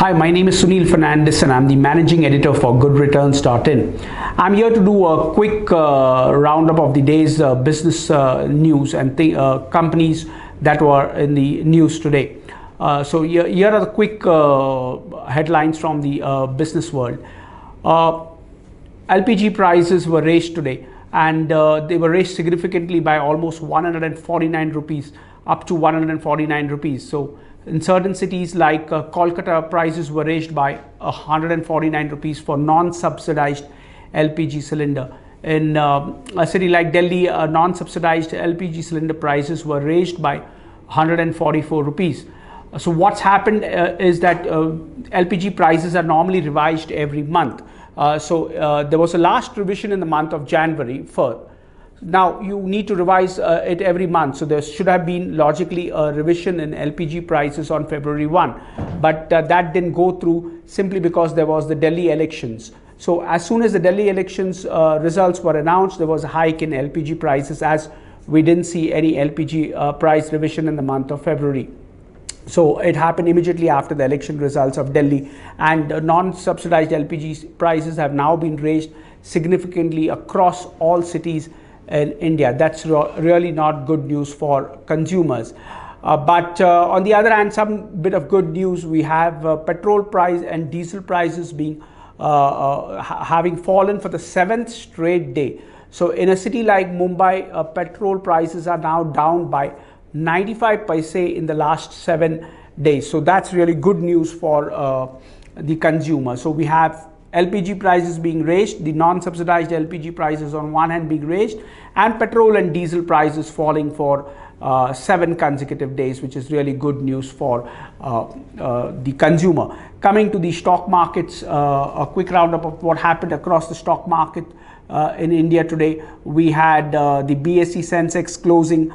Hi, my name is Sunil Fernandez and I'm the managing editor for goodreturns.in. I'm here to do a quick roundup of the day's business news and companies that were in the news today. So here are the quick headlines from the business world. LPG prices were raised today, and they were raised significantly by almost 149 rupees up to 149 rupees. So in certain cities like Kolkata, prices were raised by 149 rupees for non-subsidized LPG cylinder. In a city like Delhi, non-subsidized LPG cylinder prices were raised by 144 rupees. So what's happened is that LPG prices are normally revised every month. There was a last revision in the month of January 1st. Now you need to revise it every month, so there should have been logically a revision in LPG prices on February 1, but that didn't go through simply because there was the Delhi elections. So as soon as the Delhi elections results were announced, there was a hike in LPG prices, as we didn't see any LPG price revision in the month of February. So it happened immediately after the election results of Delhi, and non-subsidized LPG prices have now been raised significantly across all cities in India. That's really not good news for consumers. But on the other hand, some bit of good news. We have petrol price and diesel prices being having fallen for the 7th straight day. So in a city like Mumbai, petrol prices are now down by 95 paise in the last 7 days. So that's really good news for the consumer. So we have LPG prices being raised, the non-subsidized LPG prices on one hand being raised, and petrol and diesel prices falling for 7 consecutive days, which is really good news for the consumer. Coming to the stock markets, a quick roundup of what happened across the stock market in India today. We had the BSE Sensex closing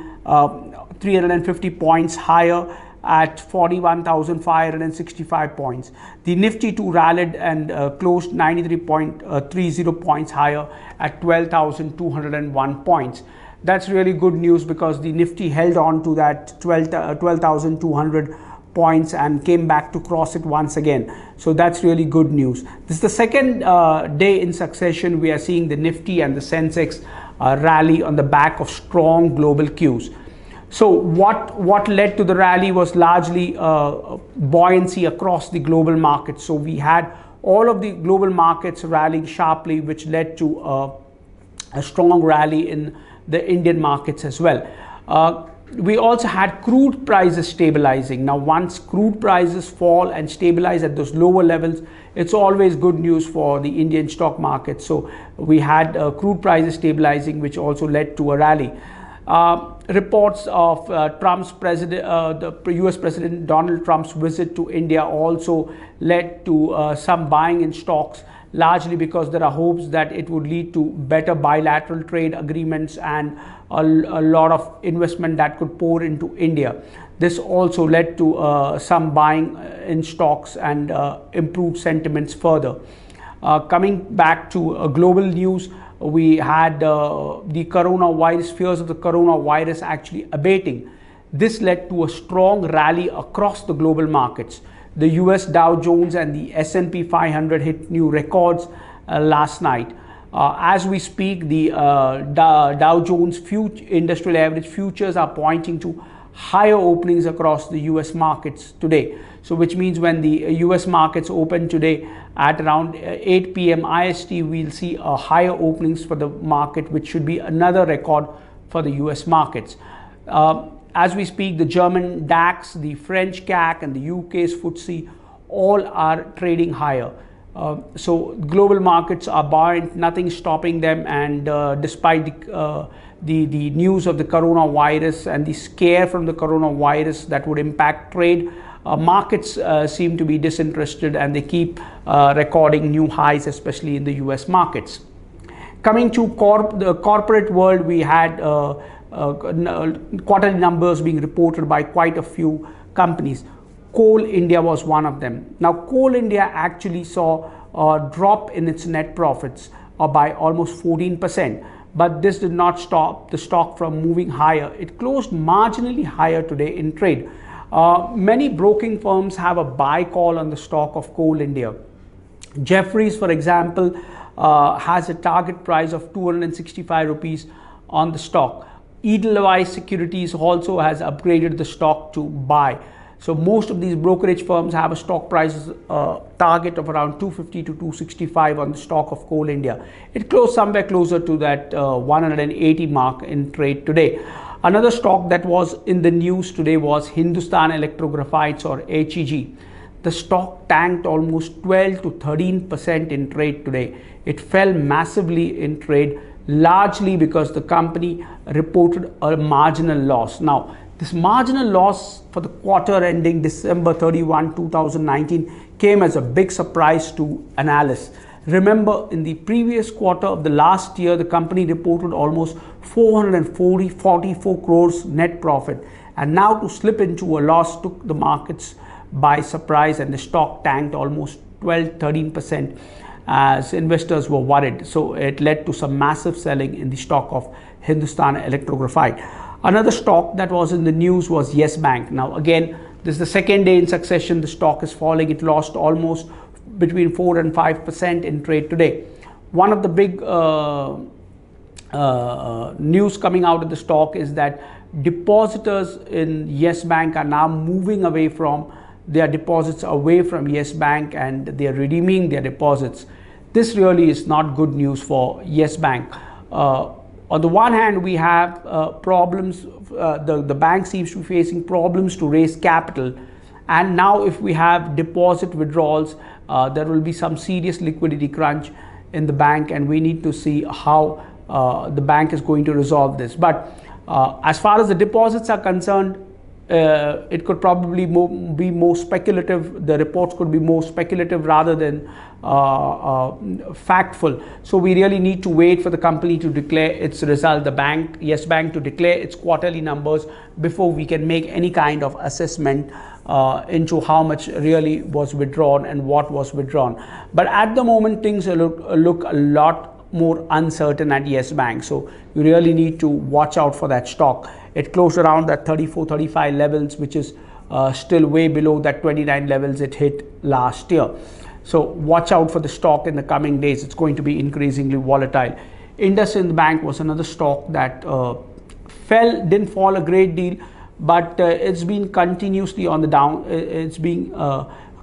350 points higher at 41,565 points. The Nifty too rallied and closed 93.30 points higher at 12,201 points. That's really good news because the Nifty held on to that 12,200 points and came back to cross it once again. So that's really good news. This is the second day in succession we are seeing the Nifty and the Sensex rally on the back of strong global cues. So what led to the rally was largely buoyancy across the global markets. So we had all of the global markets rallying sharply, which led to a strong rally in the Indian markets as well. We also had crude prices stabilizing. Now once crude prices fall and stabilize at those lower levels, it's always good news for the Indian stock market. So we had crude prices stabilizing, which also led to a rally. Reports of Trump's the US President Donald Trump's visit to India also led to some buying in stocks, largely because there are hopes that it would lead to better bilateral trade agreements and a lot of investment that could pour into India. This also led to some buying in stocks and improved sentiments further. Coming back to global news, we had the coronavirus, fears of the coronavirus actually abating. This led to a strong rally across the global markets. The US Dow Jones and the S&P 500 hit new records last night. As we speak, the Dow Jones Industrial Average futures are pointing to higher openings across the US markets today. So which means when the US markets open today at around 8 p.m. IST, we'll see higher openings for the market, which should be another record for the US markets. As we speak, the German DAX, the French CAC and the UK's FTSE all are trading higher. So global markets are buoyant, nothing stopping them, and despite the news of the coronavirus and the scare from the coronavirus that would impact trade, markets seem to be disinterested, and they keep recording new highs, especially in the US markets. Coming to the corporate world, we had quarterly numbers being reported by quite a few companies. Coal India was one of them. Now Coal India actually saw a drop in its net profits by almost 14%. But this did not stop the stock from moving higher. It closed marginally higher today in trade. Many broking firms have a buy call on the stock of Coal India. Jefferies, for example, has a target price of 265 rupees on the stock. Edelweiss Securities also has upgraded the stock to buy. So most of these brokerage firms have a stock price target of around 250 to 265 on the stock of Coal India. It closed somewhere closer to that 180 mark in trade today. Another stock that was in the news today was Hindustan Electro Graphites, or HEG. The stock tanked almost 12 to 13% in trade today. It fell massively in trade, largely because the company reported a marginal loss. Now, this marginal loss for the quarter ending December 31, 2019 came as a big surprise to analysts. Remember, in the previous quarter of the last year, the company reported almost 44 crores net profit, and now to slip into a loss took the markets by surprise, and the stock tanked almost 12-13% as investors were worried. So it led to some massive selling in the stock of Hindustan Electro Graphite. Another stock that was in the news was Yes Bank. Now again, this is the second day in succession the stock is falling. It lost almost between 4 and 5% in trade today. One of the big news coming out of the stock is that depositors in Yes Bank are now moving away from their deposits away from Yes Bank, and they are redeeming their deposits. This really is not good news for Yes Bank. On the one hand, we have problems, the bank seems to be facing problems to raise capital, and now if we have deposit withdrawals, there will be some serious liquidity crunch in the bank, and we need to see how the bank is going to resolve this. But as far as the deposits are concerned, it could probably be more speculative. The reports could be more speculative rather than factful. So we really need to wait for the company to declare its result, the bank, Yes Bank, to declare its quarterly numbers before we can make any kind of assessment into how much really was withdrawn and what was withdrawn. But at the moment, things look a lot more uncertain at Yes Bank. So you really need to watch out for that stock. It closed around that 34-35 levels, which is still way below that 29 levels it hit last year. So watch out for the stock in the coming days. It's going to be increasingly volatile. IndusInd Bank was another stock that didn't fall a great deal, but it's been continuously on the down. It's being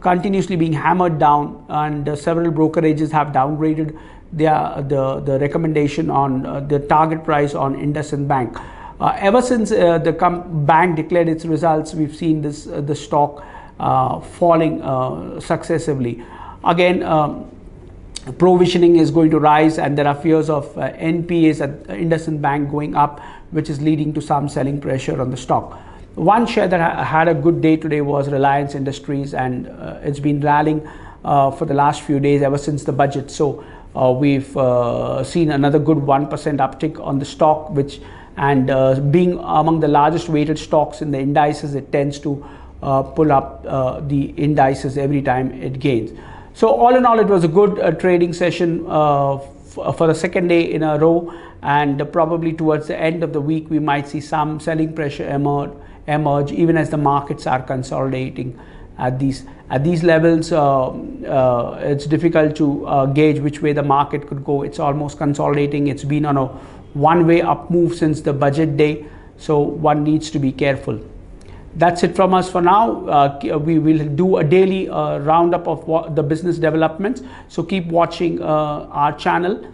continuously being hammered down, and several brokerages have downgraded the recommendation on the target price on IndusInd Bank. Ever since the bank declared its results, we've seen the stock falling successively. Again, provisioning is going to rise, and there are fears of NPAs at IndusInd Bank going up, which is leading to some selling pressure on the stock. One share that had a good day today was Reliance Industries, and it's been rallying for the last few days ever since the budget. So we've seen another good 1% uptick on the stock, which, and being among the largest weighted stocks in the indices, it tends to pull up the indices every time it gains. So all in all, it was a good trading session for the second day in a row, and probably towards the end of the week we might see some selling pressure emerge even as the markets are consolidating at these levels. It's difficult to gauge which way the market could go. It's almost consolidating. It's been on a one-way up move since the budget day, so one needs to be careful. That's it from us for now. We will do a daily roundup of the business developments, so keep watching our channel.